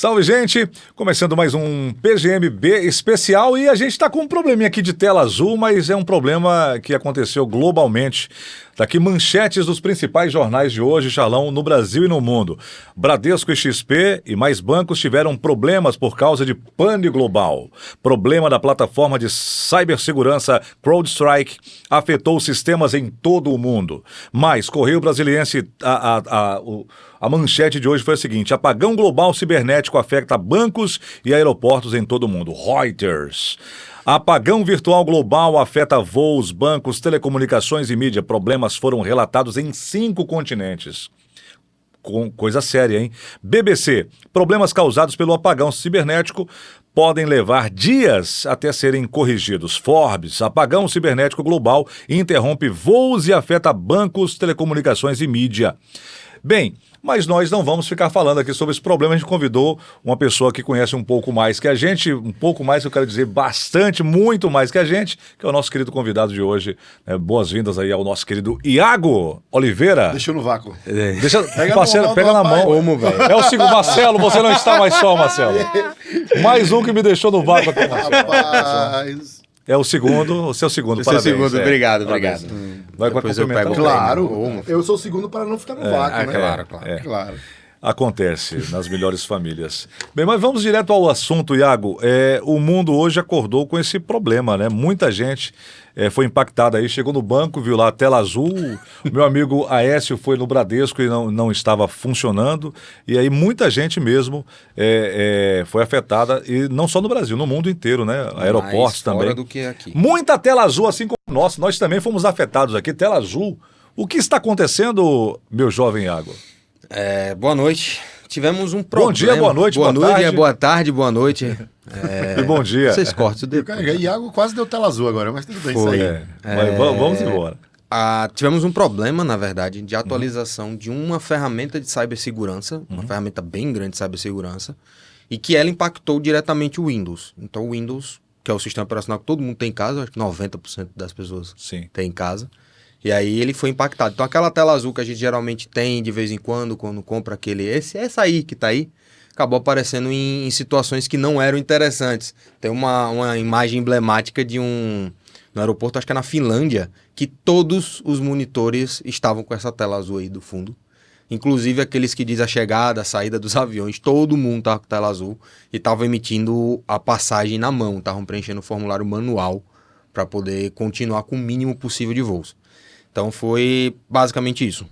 Salve, gente! Começando mais um PGMB especial e a gente está com um probleminha aqui de tela azul, mas é um problema que aconteceu globalmente. Daqui manchetes dos principais jornais de hoje, Charlão, no Brasil e no mundo. Bradesco e XP e mais bancos tiveram problemas por causa de pane global. Problema da plataforma de cibersegurança CrowdStrike afetou sistemas em todo o mundo. Mas Correio Brasiliense, a manchete de hoje foi a seguinte: apagão global cibernético afeta bancos e aeroportos em todo o mundo. Reuters. Apagão virtual global afeta voos, bancos, telecomunicações e mídia. Problemas foram relatados em 5 continentes. Coisa séria, hein? BBC. Problemas causados pelo apagão cibernético podem levar dias até serem corrigidos. Forbes. Apagão cibernético global interrompe voos e afeta bancos, telecomunicações e mídia. Bem, mas nós não vamos ficar falando aqui sobre esse problema. A gente convidou uma pessoa que conhece um pouco mais que a gente, um pouco mais, eu quero dizer bastante, muito mais que a gente, que é o nosso querido convidado de hoje. Boas-vindas aí ao nosso querido Iago Oliveira. Deixa no vácuo. Deixa, parceiro, pega na mão. Como, velho? É o segundo, Marcelo, você não está mais só, Marcelo. Mais um que me deixou no vácuo aqui, Marcelo. Rapaz. É o segundo, o seu segundo, Seu parabéns. segundo, obrigado. Vai Depois eu complementar. pego Claro, eu sou o segundo para não ficar no vácuo, né? Claro. Acontece nas melhores famílias. Bem, mas vamos direto ao assunto, Iago. O mundo hoje acordou com esse problema, né? Muita gente foi impactada aí, chegou no banco, viu lá a tela azul. O meu amigo Aécio foi no Bradesco e não estava funcionando. E aí muita gente mesmo foi afetada, e não só no Brasil, no mundo inteiro, né? Aeroportos também. Fora do que aqui. Muita tela azul, assim como nós também fomos afetados aqui. Tela azul. O que está acontecendo, meu jovem Iago? Boa noite. Tivemos um problema. Bom dia, boa noite, boa tarde. Boa tarde, boa noite. E bom dia. Vocês cortam depois. Iago quase deu tela azul agora, mas tudo bem isso aí. Mas vamos embora. Tivemos um problema, na verdade, de atualização de uma ferramenta de cibersegurança, uma ferramenta bem grande de cibersegurança, e que ela impactou diretamente o Windows. Então o Windows, que é o sistema operacional que todo mundo tem em casa, acho que 90% das pessoas tem em casa. E aí ele foi impactado. Então aquela tela azul que a gente geralmente tem de vez em quando compra essa aí que tá aí, acabou aparecendo em situações que não eram interessantes. Tem uma imagem emblemática no aeroporto, acho que é na Finlândia, que todos os monitores estavam com essa tela azul aí do fundo. Inclusive aqueles que diz a chegada, a saída dos aviões, todo mundo tava com tela azul e tava emitindo a passagem na mão, estavam preenchendo o formulário manual para poder continuar com o mínimo possível de voos. Então foi basicamente isso.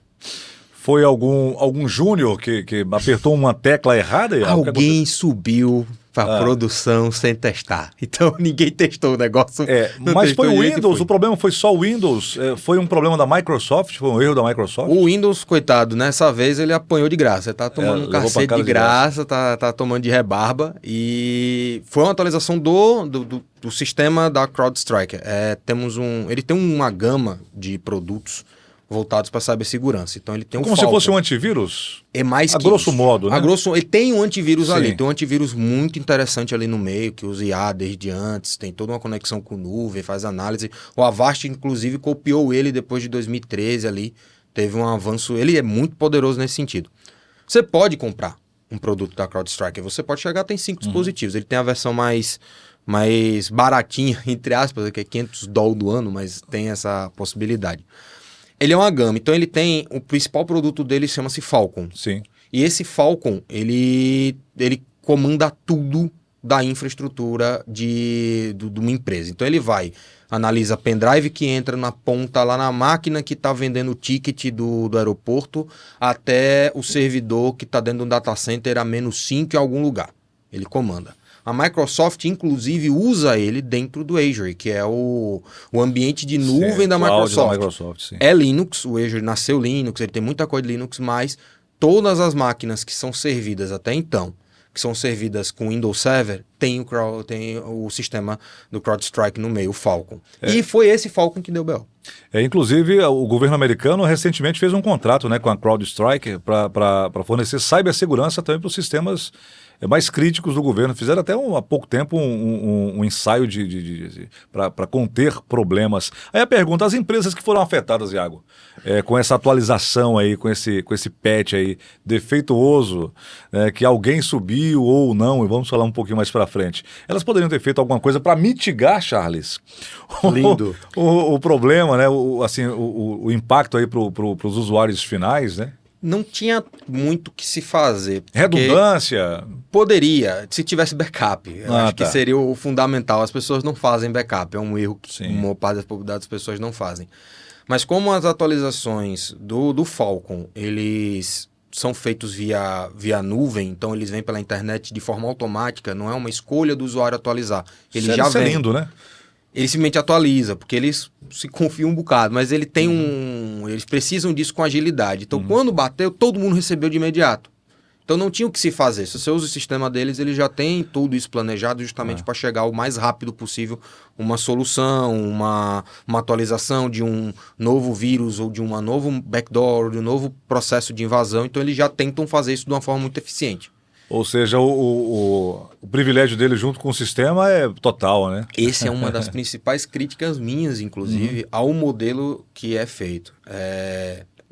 Foi algum júnior que apertou uma tecla errada? Alguém subiu para produção sem testar. Então ninguém testou o negócio. Mas foi o Windows, o problema foi só o Windows? Foi um problema da Microsoft? Foi um erro da Microsoft? O Windows, coitado, nessa vez ele apanhou de graça. Ele tá tomando um cacete de graça, tá tomando de rebarba. E foi uma atualização do sistema da CrowdStrike. Ele tem uma gama de produtos voltados para cibersegurança. Então ele tem Como se fosse um antivírus? É mais que grosso isso. modo, né? Ele tem um antivírus Sim. ali, tem um antivírus muito interessante ali no meio, que usa IA desde antes, tem toda uma conexão com nuvem, faz análise. O Avast, inclusive, copiou ele depois de 2013 ali, teve um avanço, ele é muito poderoso nesse sentido. Você pode comprar um produto da CrowdStrike, você pode chegar, tem 5 dispositivos, ele tem a versão mais baratinha, entre aspas, que é $500 do ano, mas tem essa possibilidade. Ele é uma gama, então o principal produto dele chama-se Falcon. Sim. E esse Falcon, ele comanda tudo da infraestrutura de uma empresa. Então ele analisa pendrive que entra na ponta lá na máquina que está vendendo o ticket do aeroporto, até o servidor que está dentro de um data center a -5 em algum lugar. Ele comanda. A Microsoft, inclusive, usa ele dentro do Azure, que é o ambiente de nuvem da Microsoft. Sim. É Linux, o Azure nasceu Linux, ele tem muita coisa de Linux, mas todas as máquinas que são servidas até então, que são servidas com Windows Server, tem o sistema do CrowdStrike no meio, o Falcon. E foi esse Falcon que deu BO. Inclusive, o governo americano recentemente fez um contrato, né, com a CrowdStrike para fornecer cibersegurança também para os sistemas mais críticos do governo. Fizeram até há pouco tempo um ensaio para conter problemas. Aí a pergunta, as empresas que foram afetadas, Iago, com essa atualização aí, com esse patch aí defeituoso, que alguém subiu ou não, e vamos falar um pouquinho mais para frente, elas poderiam ter feito alguma coisa para mitigar, Charles, Lindo. o problema, né, o impacto aí para os usuários finais, né? Não tinha muito o que se fazer. Redundância? Poderia, se tivesse backup. Eu acho que seria o fundamental. As pessoas não fazem backup. É um erro que uma parte das pessoas não fazem. Mas como as atualizações do Falcon, eles são feitos via nuvem, então eles vêm pela internet de forma automática, não é uma escolha do usuário atualizar. Ele já vem. É lindo, né? Ele simplesmente atualiza, porque eles se confiam um bocado, mas ele tem eles precisam disso com agilidade. Então, quando bateu, todo mundo recebeu de imediato. Então, não tinha o que se fazer. Se você usa o sistema deles, ele já tem tudo isso planejado justamente para chegar o mais rápido possível uma solução, uma atualização de um novo vírus ou de um novo backdoor, de um novo processo de invasão. Então, eles já tentam fazer isso de uma forma muito eficiente. Ou seja, o privilégio dele junto com o sistema é total, né? Essa é uma das principais críticas minhas, inclusive, ao modelo que é feito.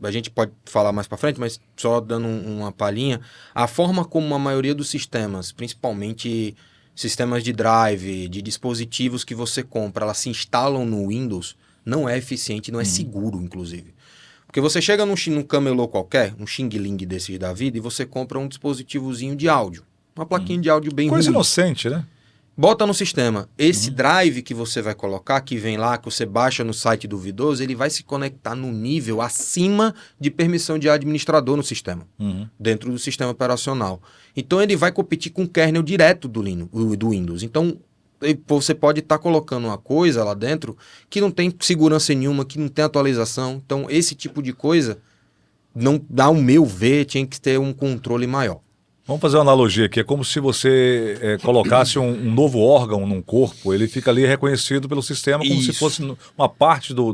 A gente pode falar mais para frente, mas só dando uma palhinha, a forma como a maioria dos sistemas, principalmente sistemas de drive, de dispositivos que você compra, elas se instalam no Windows, não é eficiente, não é seguro, inclusive. Porque você chega num camelô qualquer, um Xing Ling desses da vida, e você compra um dispositivozinho de áudio. Uma plaquinha de áudio bem ruim. Coisa inocente, né? Bota no sistema. Esse drive que você vai colocar, que vem lá, que você baixa no site do Windows, ele vai se conectar no nível acima de permissão de administrador no sistema. Dentro do sistema operacional. Então, ele vai competir com o kernel direto do Windows. Então, você pode estar colocando uma coisa lá dentro que não tem segurança nenhuma, que não tem atualização. Então, esse tipo de coisa, não dá o meu ver, tinha que ter um controle maior. Vamos fazer uma analogia aqui. É como se você colocasse um novo órgão num corpo, ele fica ali reconhecido pelo sistema como se fosse uma parte do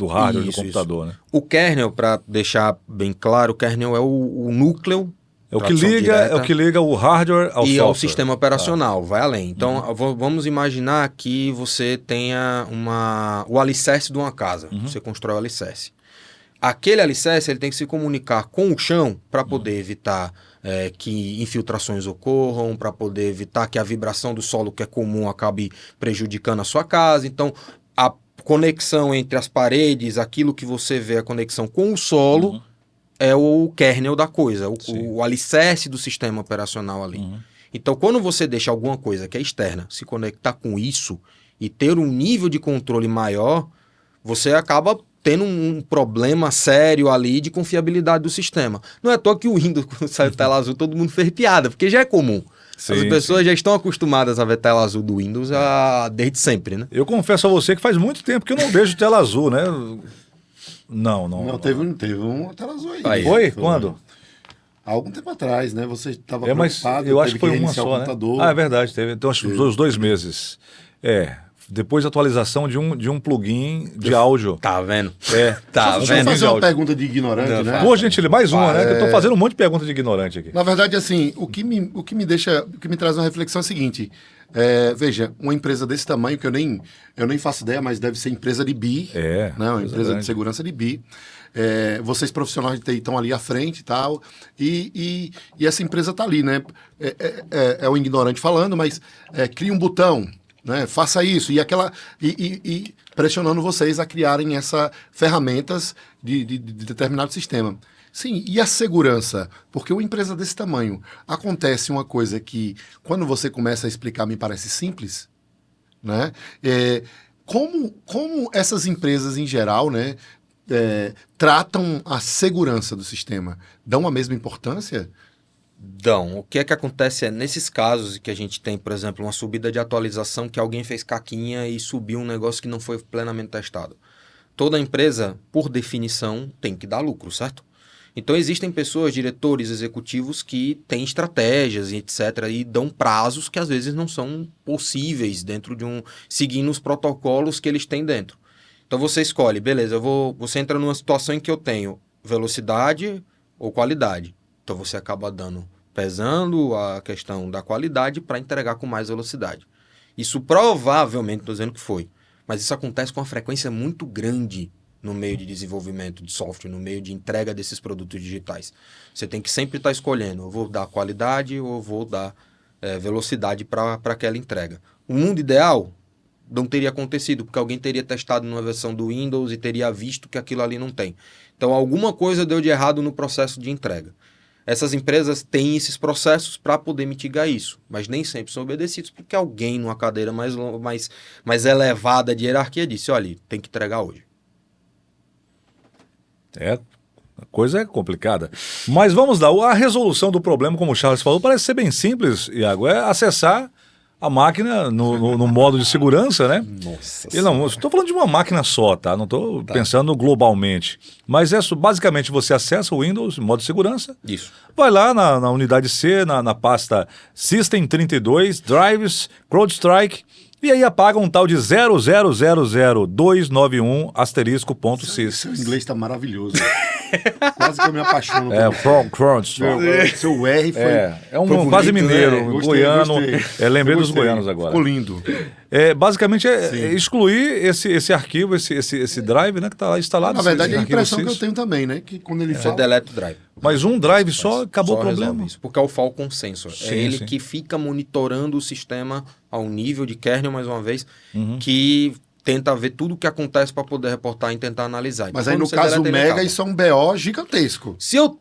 hardware do computador. Né? O kernel, para deixar bem claro, o kernel é o núcleo. É o que liga o hardware ao software. E ao sistema operacional, vai além. Então, vamos imaginar que você tenha o alicerce de uma casa. Você constrói o alicerce. Aquele alicerce ele tem que se comunicar com o chão para poder evitar que infiltrações ocorram, para poder evitar que a vibração do solo, que é comum, acabe prejudicando a sua casa. Então, a conexão entre as paredes, aquilo que você vê, a conexão com o solo... é o kernel da coisa, o alicerce do sistema operacional ali. Então, quando você deixa alguma coisa que é externa se conectar com isso e ter um nível de controle maior, você acaba tendo um problema sério ali de confiabilidade do sistema. Não é à toa que o Windows, quando saiu tela azul, todo mundo fez piada, porque já é comum. As pessoas já estão acostumadas a ver tela azul do Windows desde sempre, né? Eu confesso a você que faz muito tempo que eu não vejo tela azul, né? Não. Teve uma tela azul aí. Foi? Quando? Há algum tempo atrás, né? Você estava preocupado, eu acho que foi uma só, né? É verdade, teve. Então, acho que uns 2 meses. Depois da atualização de um plugin de áudio. Tá vendo? Deixa eu fazer uma pergunta de ignorante, né? Pô, gente, mais uma, né? Que eu tô fazendo um monte de pergunta de ignorante aqui. Na verdade, assim, o que me traz uma reflexão é o seguinte. Veja, uma empresa desse tamanho, que eu nem faço ideia, mas deve ser empresa de BI, né? Uma empresa de segurança de BI. Vocês profissionais de TI estão ali à frente e tal, e essa empresa está ali, né? É o ignorante falando, mas cria um botão, né? Faça isso, e pressionando vocês a criarem essas ferramentas de determinado sistema. Sim, e a segurança? Porque uma empresa desse tamanho, acontece uma coisa que, quando você começa a explicar, me parece simples, né? Como essas empresas, em geral, né, tratam a segurança do sistema? Dão a mesma importância? Dão. O que é que acontece nesses casos que a gente tem, por exemplo, uma subida de atualização que alguém fez caquinha e subiu um negócio que não foi plenamente testado. Toda empresa, por definição, tem que dar lucro, certo? Então existem pessoas, diretores, executivos que têm estratégias e etc. e dão prazos que às vezes não são possíveis dentro de seguindo os protocolos que eles têm dentro. Então você escolhe, beleza, você entra numa situação em que eu tenho velocidade ou qualidade. Então você acaba pesando a questão da qualidade para entregar com mais velocidade. Isso provavelmente, estou dizendo que foi, mas isso acontece com uma frequência muito grande no meio de desenvolvimento de software, no meio de entrega desses produtos digitais. Você tem que sempre estar escolhendo, eu vou dar qualidade ou eu vou dar velocidade para aquela entrega. O mundo ideal não teria acontecido, porque alguém teria testado numa versão do Windows e teria visto que aquilo ali não tem. Então, alguma coisa deu de errado no processo de entrega. Essas empresas têm esses processos para poder mitigar isso, mas nem sempre são obedecidos, porque alguém numa cadeira mais elevada de hierarquia disse, olha, tem que entregar hoje. A coisa é complicada. Mas vamos lá, a resolução do problema, como o Charles falou, parece ser bem simples, Iago, é acessar a máquina no modo de segurança, né? Nossa. E não, estou falando de uma máquina só, tá? Não estou pensando globalmente. Mas basicamente você acessa o Windows em modo de segurança. Isso. Vai lá na unidade C, na pasta System32, Drives, CrowdStrike, e aí apaga um tal de 0000291 *.sys. Seu inglês está maravilhoso. Quase que eu me apaixono. CrowdStrike. Seu R foi. É um bonito, quase mineiro, né? goiano. Gostei. Lembrei dos goianos agora. Ficou lindo. Basicamente excluir esse arquivo, esse drive, né, que está lá instalado. Na verdade, é a impressão sys. que eu tenho também, né? Que quando ele Você fala. deleta o drive. Mas um drive só acabou o problema. Isso, porque é o Falcon Sensor. Sim, é ele sim. que fica monitorando o sistema ao nível de kernel, mais uma vez, que tenta ver tudo o que acontece para poder reportar e tentar analisar. Mas então, aí no caso Mega, isso é um BO gigantesco. Se eu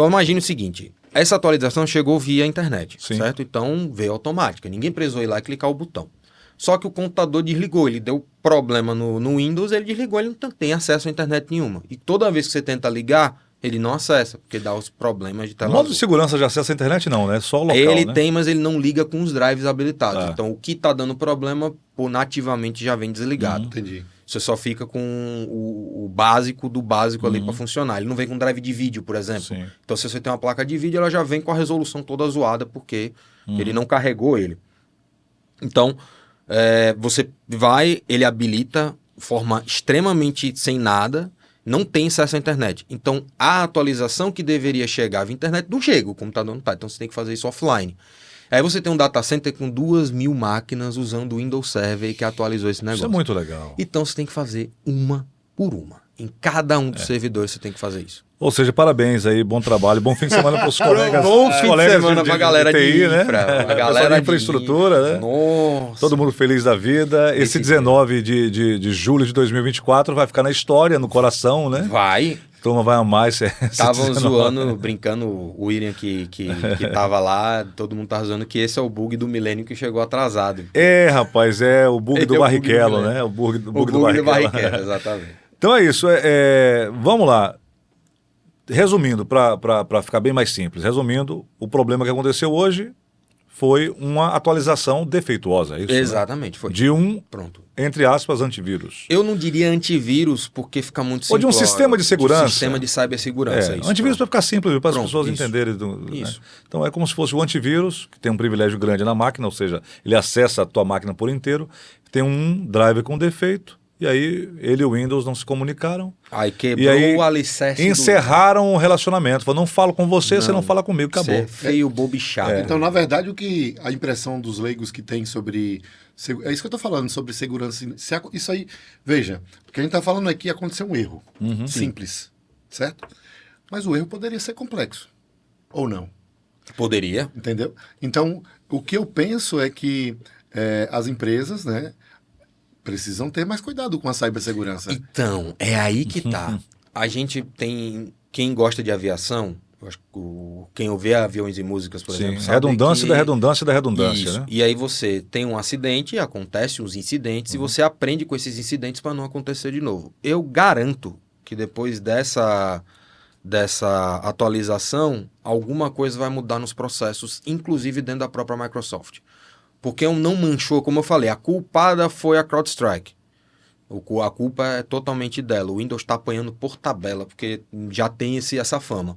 imagine o seguinte, essa atualização chegou via internet, Sim. certo? Então veio automática, ninguém precisou ir lá e clicar o botão. Só que o computador desligou, ele deu problema no Windows, ele desligou, ele não tem acesso à internet nenhuma. E toda vez que você tenta ligar, ele não acessa, porque dá os problemas de tela Modo azul. de segurança de acesso à internet não, né? Só o local, Ele né? tem, mas ele não liga com os drives habilitados. Ah. Então, o que está dando problema, nativamente já vem desligado. Entendi. Você só fica com o básico do básico ali para funcionar. Ele não vem com drive de vídeo, por exemplo. Sim. Então, se você tem uma placa de vídeo, ela já vem com a resolução toda zoada, porque ele não carregou ele. Então, você ele habilita de forma extremamente sem nada, não tem acesso à internet. Então, a atualização que deveria chegar via internet não chega, o computador não está. Então, você tem que fazer isso offline. Aí você tem um data center com 2.000 máquinas usando o Windows Server que atualizou esse negócio. Isso é muito legal. Então, você tem que fazer uma por uma. Em cada um dos servidores você tem que fazer isso. Ou seja, parabéns aí, bom trabalho, bom fim de semana para os colegas. Bom fim de semana pra galera de TI, infra, né? a galera de de infraestrutura, né? Nossa. Todo mundo feliz da vida. Esse 19 de julho de 2024 vai ficar na história, no coração, né? Vai. A turma vai amar esse Estavam 19. zoando, brincando, o William que tava lá, todo mundo tava zoando que esse é o bug do milênio que chegou atrasado. Rapaz, o bug do Barrichello, né? O bug do Barrichello, exatamente. Então é isso, vamos lá. Resumindo, para ficar bem mais simples, resumindo, o problema que aconteceu hoje foi uma atualização defeituosa, é isso? Exatamente, né? foi. De Pronto. entre aspas, antivírus. Eu não diria antivírus, porque fica muito Ou de um sistema de segurança. De um sistema de cibersegurança. Isso, antivírus para ficar simples, para as Pronto, pessoas isso. entenderem. Isso. Né? Então é como se fosse o antivírus, que tem um privilégio grande na máquina, ou seja, ele acessa a tua máquina por inteiro, tem um driver com defeito, e aí ele e o Windows não se comunicaram. Aí quebrou e aí o alicerce encerraram o relacionamento. Falou, não falo com você, você não fala comigo, acabou. Você é feio, bobo e chato. Então, na verdade, a impressão dos leigos que tem sobre... É isso que eu estou falando, sobre segurança. Isso aí, veja, o que a gente está falando aqui aconteceu um erro. Simples, certo? Mas o erro poderia ser complexo. Ou não. Poderia. Entendeu? Então, o que eu penso é que as empresas, né, precisam ter mais cuidado com a cibersegurança. Então, é aí que tá. A gente tem... Quem gosta de aviação, quem ouve aviões e músicas, por exemplo, sabe redundância que... da redundância da redundância, Isso. né? E aí você tem um acidente, acontece uns incidentes, e você aprende com esses incidentes para não acontecer de novo. Eu garanto que depois dessa atualização, alguma coisa vai mudar nos processos, inclusive dentro da própria Microsoft. Porque não manchou, como eu falei, a culpada foi a CrowdStrike. A culpa é totalmente dela. O Windows está apanhando por tabela, porque já tem essa fama.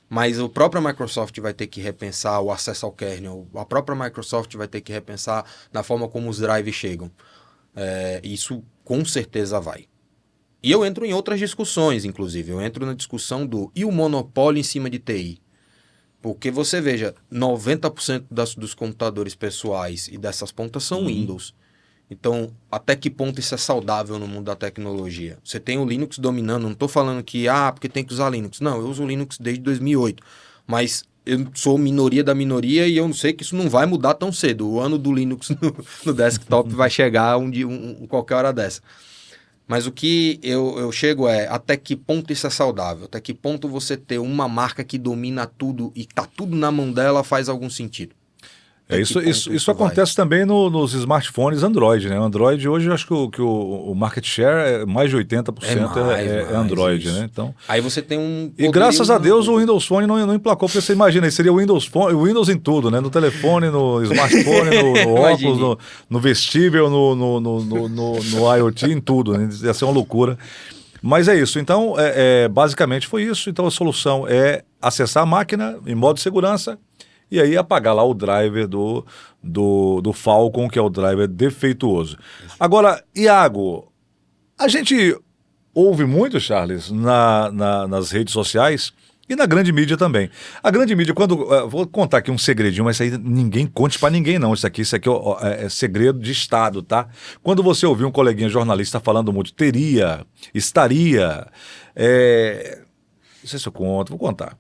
Mas a própria Microsoft vai ter que repensar o acesso ao kernel. A própria Microsoft vai ter que repensar na forma como os drives chegam. Isso com certeza vai. E eu entro em outras discussões, inclusive. Eu entro na discussão e o monopólio em cima de TI. Porque você veja, 90% dos computadores pessoais e dessas pontas são Windows. Então, até que ponto isso é saudável no mundo da tecnologia? Você tem o Linux dominando, não estou falando que, porque tem que usar Linux. Não, eu uso o Linux desde 2008, mas eu sou minoria da minoria e eu sei que isso não vai mudar tão cedo. O ano do Linux no desktop vai chegar qualquer hora dessa. Mas o que eu chego até que ponto isso é saudável? Até que ponto você ter uma marca que domina tudo e tá tudo na mão dela faz algum sentido? Isso acontece também nos smartphones Android, né? O Android hoje eu acho que o market share é mais de 80% é Android, né? Então, aí você tem E graças a Deus o Windows Phone não emplacou, porque você imagina, seria o Windows Phone, o Windows em tudo, né? No telefone, no smartphone, no óculos, no vestível, no IoT, em tudo, né? Ia ser uma loucura. Mas é isso. Então, basicamente foi isso. Então a solução é acessar a máquina em modo de segurança, e aí apagar lá o driver do Falcon, que é o driver defeituoso. Agora, Iago, a gente ouve muito, Charles, nas redes sociais e na grande mídia também. A grande mídia, vou contar aqui um segredinho, mas isso aí ninguém conte pra ninguém não. Isso aqui é segredo de Estado, tá? Quando você ouvir um coleguinha jornalista falando muito, estaria, não sei se eu conto, vou contar.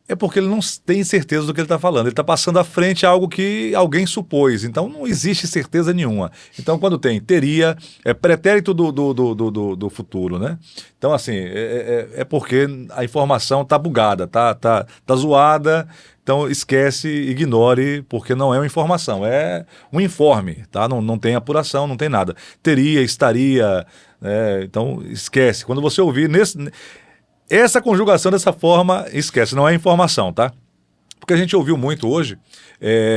É porque ele não tem certeza do que ele está falando. Ele está passando à frente a algo que alguém supôs. Então, não existe certeza nenhuma. Então, quando teria, é pretérito do futuro, né? Então, assim, é porque a informação está bugada, tá zoada. Então, esquece, ignore, porque não é uma informação. É um informe, tá? Não tem apuração, não tem nada. Teria, estaria, então esquece. Quando você ouvir essa conjugação dessa forma, esquece, não é informação, tá? Porque a gente ouviu muito hoje,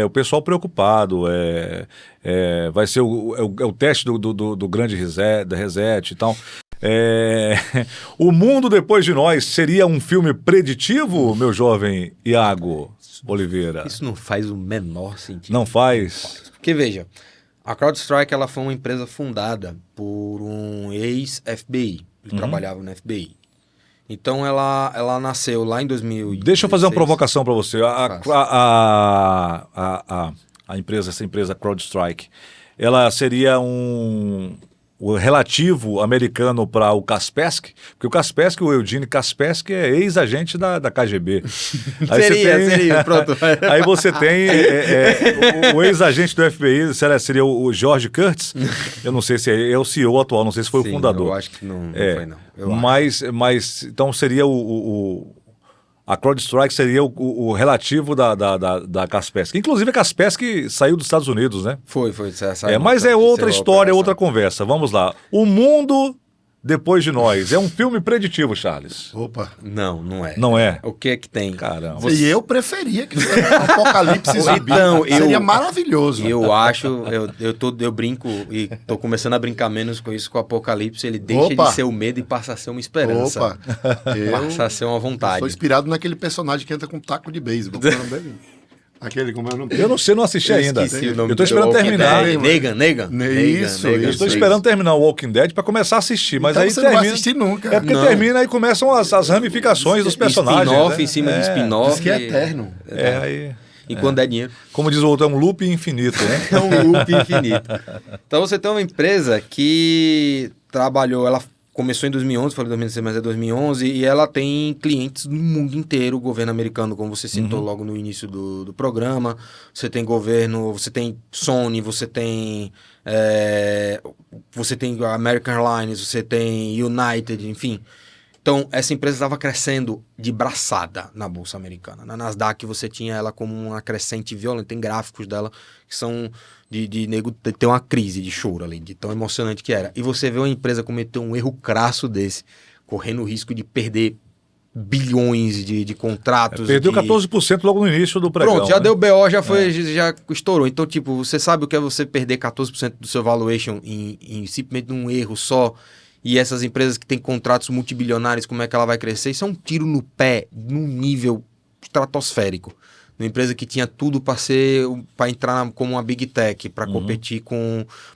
o pessoal preocupado, vai ser o teste do grande reset e tal. O Mundo Depois de Nós seria um filme preditivo, meu jovem Iago Oliveira? Isso não faz o menor sentido. Não faz? Porque, veja, a CrowdStrike ela foi uma empresa fundada por um ex-FBI. Ele trabalhava no FBI. Então ela nasceu lá em 2016. Deixa eu fazer uma provocação para você. Essa empresa CrowdStrike, ela seria o relativo americano para o Kaspersky, porque o Kaspersky, o Eugene Kaspersky, é ex-agente da KGB. Seria, pronto. Aí você tem o ex-agente do FBI, seria o George Kurtz, eu não sei se é o CEO atual, não sei se foi o fundador. Eu acho que não foi, não. Mas então seria a CrowdStrike seria o relativo da Kaspersky. Inclusive a Kaspersky saiu dos Estados Unidos, né? Foi. Mas é outra história, outra conversa. Vamos lá. O Mundo Depois de Nós. É um filme preditivo, Charles. Opa. Não é. Não é? O que é que tem? Caramba. E eu preferia que fosse um apocalipse zumbi. Então, seria maravilhoso. Eu acho, eu brinco e tô começando a brincar menos com isso, com o apocalipse. Ele deixa de ser o medo e passa a ser uma esperança. Passa a ser uma vontade. Sou inspirado naquele personagem que entra com um taco de beisebol. Qual é o nome dele? Aquele, como é o nome? Eu não sei, não assisti ainda. Eu tô esperando terminar. Negan. Isso. Eu estou esperando terminar o Walking Dead para começar a assistir, mas então aí você termina. Não vai assistir nunca. É porque termina e começam as ramificações dos personagens. Spin-off em cima de spin-off. Diz que é eterno. E quando é dinheiro. Como diz o outro, é um loop infinito, né? É um loop infinito. Então você tem uma empresa que trabalhou, ela começou em 2011, falei 2016, mas é 2011, e ela tem clientes no mundo inteiro, o governo americano, como você citou logo no início do programa, você tem governo, você tem Sony, você tem American Airlines, você tem United, enfim. Então, essa empresa estava crescendo de braçada na Bolsa Americana. Na Nasdaq você tinha ela como uma crescente violenta, tem gráficos dela que são de nego ter uma crise de choro ali, de tão emocionante que era. E você vê uma empresa cometer um erro crasso desse, correndo o risco de perder bilhões de contratos. Perdeu 14% logo no início do pregão. Pronto, já deu BO, já estourou. Então, tipo, você sabe o que é você perder 14% do seu valuation em simplesmente um erro só. E essas empresas que têm contratos multibilionários, como é que ela vai crescer? Isso é um tiro no pé, num nível estratosférico. Uma empresa que tinha tudo para entrar como uma big tech, para competir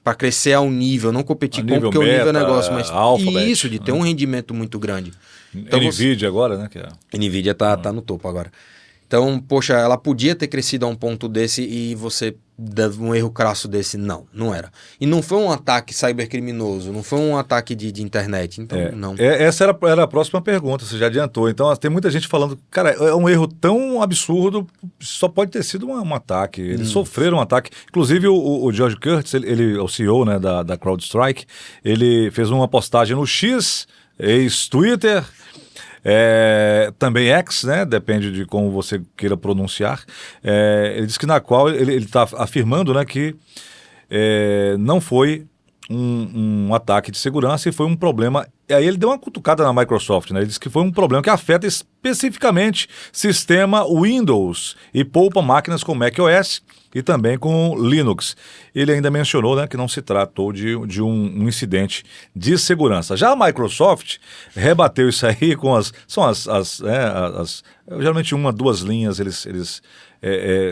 para crescer ao nível, não competir com porque o nível é negócio, mas Alphabet, isso de ter um rendimento muito grande. Então, Nvidia agora, né? Nvidia tá no topo agora. Então, poxa, ela podia ter crescido a um ponto desse e você deu um erro crasso desse. Não era. E não foi um ataque cybercriminoso, não foi um ataque de internet. Então, não. Essa era a próxima pergunta, você já adiantou. Então, tem muita gente falando, cara, é um erro tão absurdo, só pode ter sido um ataque. Eles sofreram um ataque. Inclusive, o George Kurtz, ele é o CEO, né, da CrowdStrike, ele fez uma postagem no X, ex-Twitter, também X, né? Depende de como você queira pronunciar. Ele diz que na qual ele está afirmando, né, que não foi um ataque de segurança e foi um problema. E aí ele deu uma cutucada na Microsoft, né? Ele disse que foi um problema que afeta especificamente sistema Windows e poupa máquinas com macOS e também com Linux. Ele ainda mencionou, né, que não se tratou de um incidente de segurança. Já a Microsoft rebateu isso aí com geralmente 1, 2 linhas, eles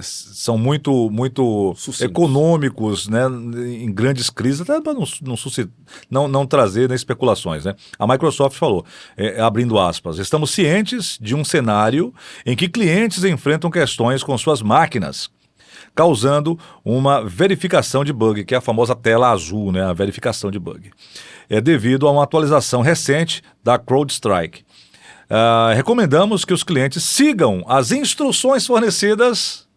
são muito econômicos, né, em grandes crises, até para não trazer, né, especulações, né? A Microsoft falou, abrindo aspas, estamos cientes de um cenário em que clientes enfrentam questões com suas máquinas, causando uma verificação de bug, que é a famosa tela azul, né, a verificação de bug. Devido a uma atualização recente da CrowdStrike. Recomendamos que os clientes sigam as instruções fornecidas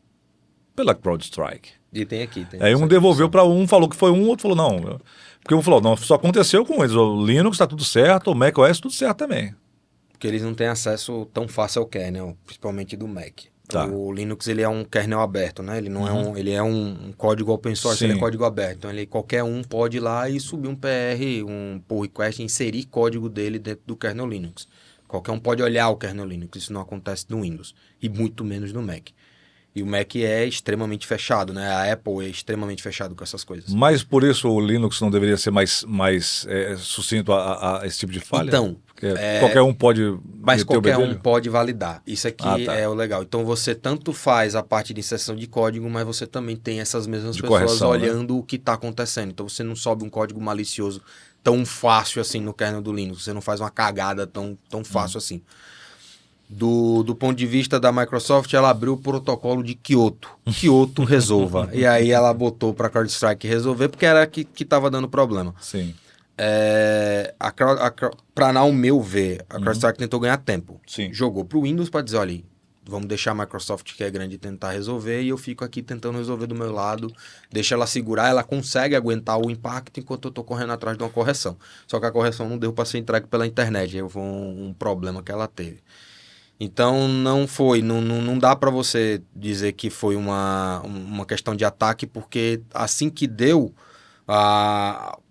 pela CrowdStrike. E tem aqui. Aí um devolveu para um, falou que foi um, outro falou não. Porque um falou, não, só aconteceu com eles. O Linux está tudo certo, o macOS tudo certo também. Porque eles não têm acesso tão fácil ao kernel, principalmente do Mac. Tá. O Linux, ele é um kernel aberto, né? Ele não ele é um código open source, ele é código aberto. Então, qualquer um pode ir lá e subir um PR, um pull request, inserir código dele dentro do kernel Linux. Qualquer um pode olhar o kernel Linux, isso não acontece no Windows, e muito menos no Mac. E o Mac é extremamente fechado, né? A Apple é extremamente fechado com essas coisas. Mas por isso o Linux não deveria ser mais sucinto a esse tipo de falha? Então, qualquer um pode... Mas qualquer um pode validar. Isso aqui tá. é o legal. Então você tanto faz a parte de inserção de código, mas você também tem essas mesmas de pessoas correção, olhando, né, o que está acontecendo. Então você não sobe um código malicioso tão fácil assim no kernel do Linux. Você não faz uma cagada tão fácil assim. Do ponto de vista da Microsoft, ela abriu o protocolo de Kyoto. Kyoto resolva. E aí ela botou para a CrowdStrike resolver, porque era que estava dando problema. Sim. Para não meu ver, a CrowdStrike tentou ganhar tempo. Sim. Jogou para o Windows para dizer, olha, vamos deixar a Microsoft, que é grande, tentar resolver, e eu fico aqui tentando resolver do meu lado, deixa ela segurar, ela consegue aguentar o impacto enquanto eu estou correndo atrás de uma correção. Só que a correção não deu para ser entregue pela internet, aí foi um problema que ela teve. Então não dá para você dizer que foi uma questão de ataque, porque assim que deu,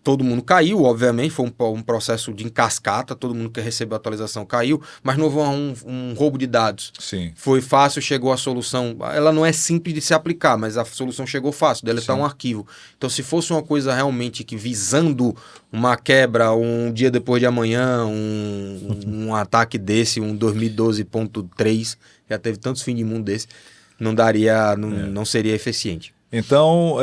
todo mundo caiu, obviamente, foi um processo de encascata, todo mundo que recebeu a atualização caiu, mas não houve um roubo de dados. Sim. Foi fácil, chegou a solução, ela não é simples de se aplicar, mas a solução chegou fácil, deletar um arquivo. Então se fosse uma coisa realmente que visando uma quebra um dia depois de amanhã, um ataque desse, um 2012.3, já teve tantos fins de mundo desse, não seria eficiente. Então,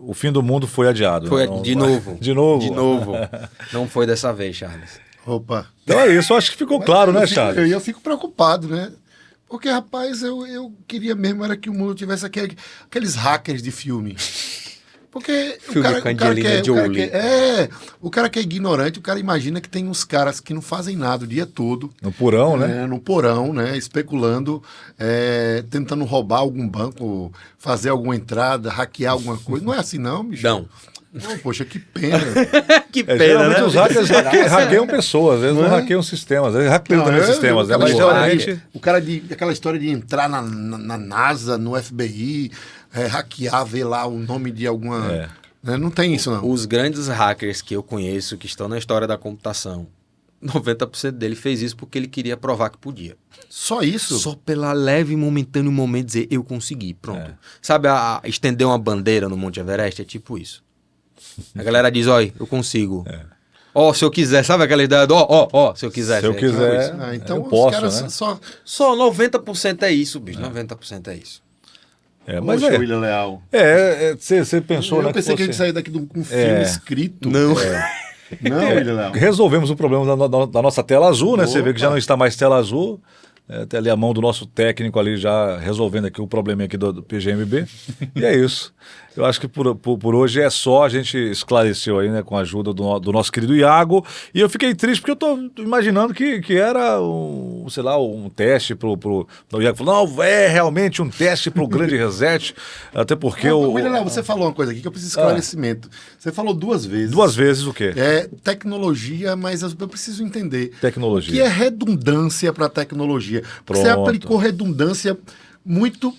o fim do mundo foi adiado. De novo. De novo? De novo. Não foi dessa vez, Charles. Opa. Então é isso, acho que ficou claro, né, Charles? Eu fico preocupado, né? Porque, rapaz, eu queria mesmo era que o mundo tivesse aqueles hackers de filme. Porque o cara que é ignorante, o cara imagina que tem uns caras que não fazem nada o dia todo. No porão, né? No porão, né? Especulando, tentando roubar algum banco, fazer alguma entrada, hackear alguma coisa. Não é assim não, bicho? Não, poxa, que pena. que pena, geralmente né? os hackers hackeiam pessoas, às vezes não hackeiam sistemas, eles hackeiam também sistemas, né? Mas geralmente... Aquela história de entrar na NASA, no FBI, hackear, ver lá o nome de alguma... Né? Não tem isso, não. Os grandes hackers que eu conheço, que estão na história da computação, 90% dele fez isso porque ele queria provar que podia. Só isso? Só pela leve e momentâneo momento dizer, eu consegui, pronto. Sabe, estender uma bandeira no Monte Everest é tipo isso. A galera diz, olha, eu consigo. Se eu quiser, sabe aquela ideia do se eu quiser. Se eu quiser, então eu posso, caras né? Só 90% é isso, bicho, 90% é isso. Mas Poxa, William Leal. Você pensou, né? Eu pensei que a gente saía daqui com um filme escrito. Não. Não, William Leal. Resolvemos o problema da nossa tela azul, né? Você vê que já não está mais tela azul. Tem ali a mão do nosso técnico ali já resolvendo aqui o probleminha aqui do PGMB. E é isso. Eu acho que por hoje é só. A gente esclareceu aí, né? Com a ajuda do nosso querido Iago. E eu fiquei triste porque eu tô imaginando que era um teste pro... O Iago falou, não, é realmente um teste pro grande reset. Até porque William Leal, você falou uma coisa aqui que eu preciso de esclarecimento. Você falou 2 vezes. 2 vezes o quê? Tecnologia, mas eu preciso entender. Tecnologia. O que é redundância para tecnologia? Porque você aplicou redundância muito...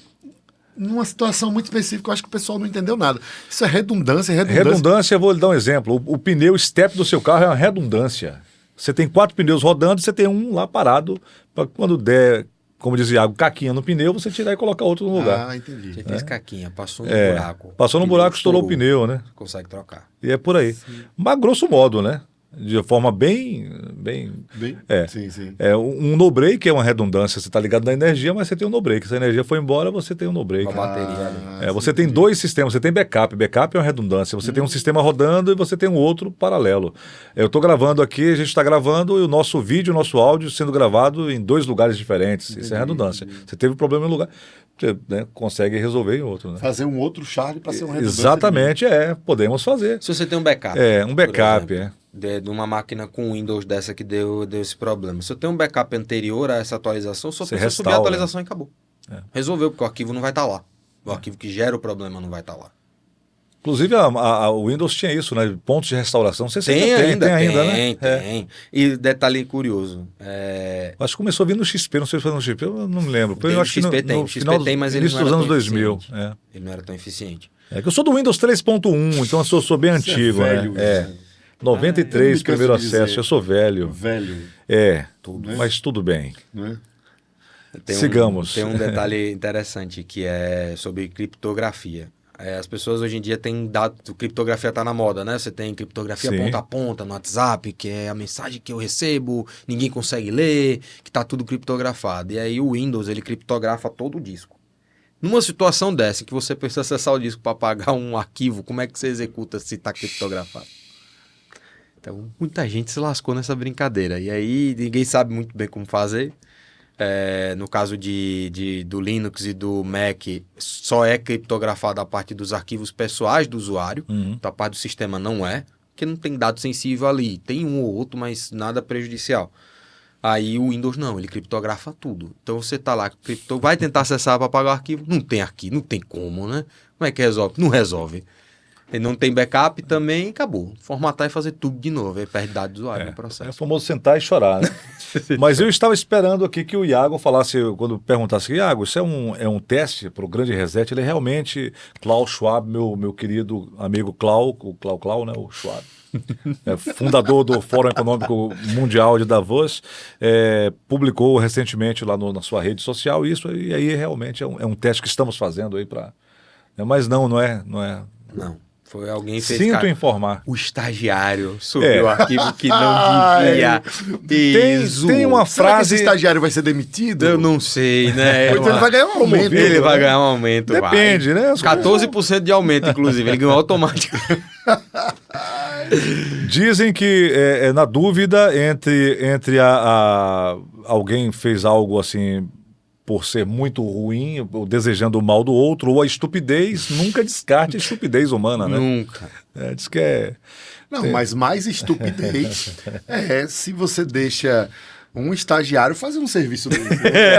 numa situação muito específica, eu acho que o pessoal não entendeu nada. Isso é redundância. Redundância, eu vou lhe dar um exemplo. O pneu step do seu carro é uma redundância. Você tem 4 pneus rodando, você tem um lá parado, para quando der, como diz Iago, caquinha no pneu, você tirar e colocar outro no lugar. Entendi. Você fez caquinha, passou no buraco. Passou no buraco, estourou o pneu, né? Consegue trocar. E é por aí. Sim. Mas grosso modo, né? De forma bem. Sim. Um no-break é uma redundância. Você está ligado na energia, mas você tem um no-break. Se a energia for embora, você tem um no-break. Uma bateria ali. Você tem 2 sistemas. Você tem backup. Backup é uma redundância. Você tem um sistema rodando e você tem um outro paralelo. Eu estou gravando aqui, a gente está gravando e o nosso vídeo, o nosso áudio sendo gravado em 2 lugares diferentes. Isso é redundância. Você teve problema em um lugar, você consegue resolver em outro. Né? Fazer um outro charge para ser um redundância. Exatamente, podemos fazer. Se você tem um backup. Um backup, de uma máquina com Windows dessa que deu esse problema. Se eu tenho um backup anterior a essa atualização, só precisa subir a atualização e acabou. Resolveu, porque o arquivo não vai estar lá. O arquivo que gera o problema não vai estar lá. Inclusive, o Windows tinha isso, né? Pontos de restauração. Você tem ainda, né? Tem. E detalhe curioso. Acho que começou a vir no XP, não sei se foi no XP, eu não me lembro. Eu acho que no final tem, mas ele não era dos anos tão 2000. eficiente. Ele não era tão eficiente. Que eu sou do Windows 3.1, então eu sou bem antigo, velho, né? 93, primeiro acesso, eu sou velho. Velho. Mas tudo bem. Né? Sigamos. Tem um detalhe interessante que é sobre criptografia. As pessoas hoje em dia têm dado... Criptografia está na moda, né? Você tem criptografia ponta a ponta no WhatsApp, que é a mensagem que eu recebo, ninguém consegue ler, que está tudo criptografado. E aí o Windows, ele criptografa todo o disco. Numa situação dessa, que você precisa acessar o disco para apagar um arquivo, como é que você executa se está criptografado? Então, muita gente se lascou nessa brincadeira. E aí, ninguém sabe muito bem como fazer. No caso do Linux e do Mac, só é criptografado a parte dos arquivos pessoais do usuário. Então, a parte do sistema não é, porque não tem dado sensível ali. Tem um ou outro, mas nada prejudicial. Aí o Windows não, ele criptografa tudo. Então, você está lá, vai tentar acessar para apagar o arquivo. Não tem arquivo, não tem como, né? Como é que resolve? Não resolve. Ele não tem backup também, acabou. Formatar e fazer tudo de novo. Aí perde dados do usuário no processo. É o famoso sentar e chorar, né? Mas eu estava esperando aqui que o Iago falasse, quando perguntasse, Iago, isso é um teste para o grande reset? Ele é realmente, Klaus Schwab, meu querido amigo o Clau, né? O Schwab. Fundador do Fórum Econômico Mundial de Davos, publicou recentemente lá na sua rede social isso, e aí realmente é um teste que estamos fazendo aí para... Mas não é. Não. Foi alguém fez. Sinto informar. O estagiário subiu o arquivo que não devia. Tem uma frase. Será que esse estagiário vai ser demitido? Eu não sei, né? Então ele vai ganhar um aumento. Ele vai ganhar um aumento. Depende, né? 14% de aumento, inclusive. Ele ganhou automático. Dizem que na dúvida entre alguém fez algo assim por ser muito ruim, ou desejando o mal do outro, ou a estupidez, nunca descarte a estupidez humana, né? Nunca. Diz que é... Não, mas mais estupidez se você deixa um estagiário fazer um serviço dele.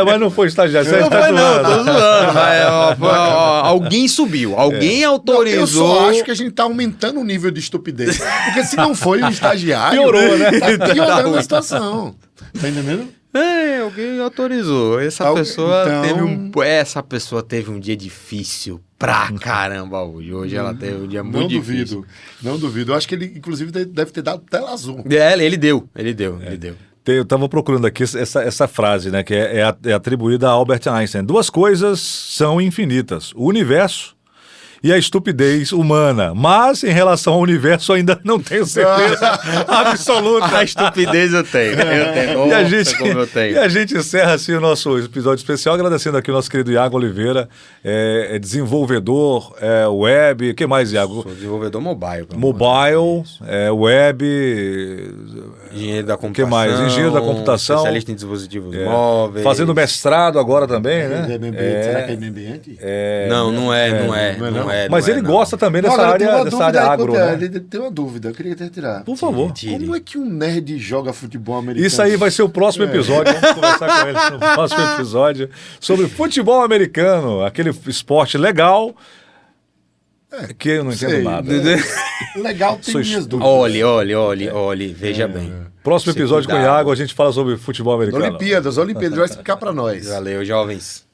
Mas não foi estagiário. Não foi não, tô zoando. Alguém subiu, alguém autorizou. Não, eu só acho que a gente tá aumentando o nível de estupidez. Porque se não foi um estagiário... Piorou, né? Tá piorando a situação. Tá entendendo? Alguém autorizou. Essa pessoa teve um dia difícil. pra caramba hoje. Hoje ela teve um dia muito difícil. Não duvido. Eu acho que ele, inclusive, deve ter dado tela azul. Ele deu. Eu estava procurando aqui essa frase, né, que é atribuída a Albert Einstein. Duas coisas são infinitas: o universo e a estupidez humana. Mas, em relação ao universo, ainda não tenho certeza absoluta. A estupidez eu tenho. E a gente encerra assim o nosso episódio especial, agradecendo aqui o nosso querido Iago Oliveira, desenvolvedor web. O que mais, Iago? Sou desenvolvedor mobile. Web. Engenheiro da computação. O que mais? Engenheiro da computação. Especialista em dispositivos móveis. Fazendo mestrado agora também, né? Será que é meio ambiente? Não é. Mas ele gosta também dessa área agro, né? Ele tem uma dúvida, eu queria até tirar. Por favor. Como é que um nerd joga futebol americano? Isso aí vai ser o próximo episódio. Vamos conversar com ele no próximo episódio sobre futebol americano, aquele esporte legal que eu não entendo nada. Legal, tem minhas dúvidas. Olhe, veja bem. Próximo episódio com o Iago, a gente fala sobre futebol americano. Olimpíadas, vai explicar pra nós. Valeu, jovens.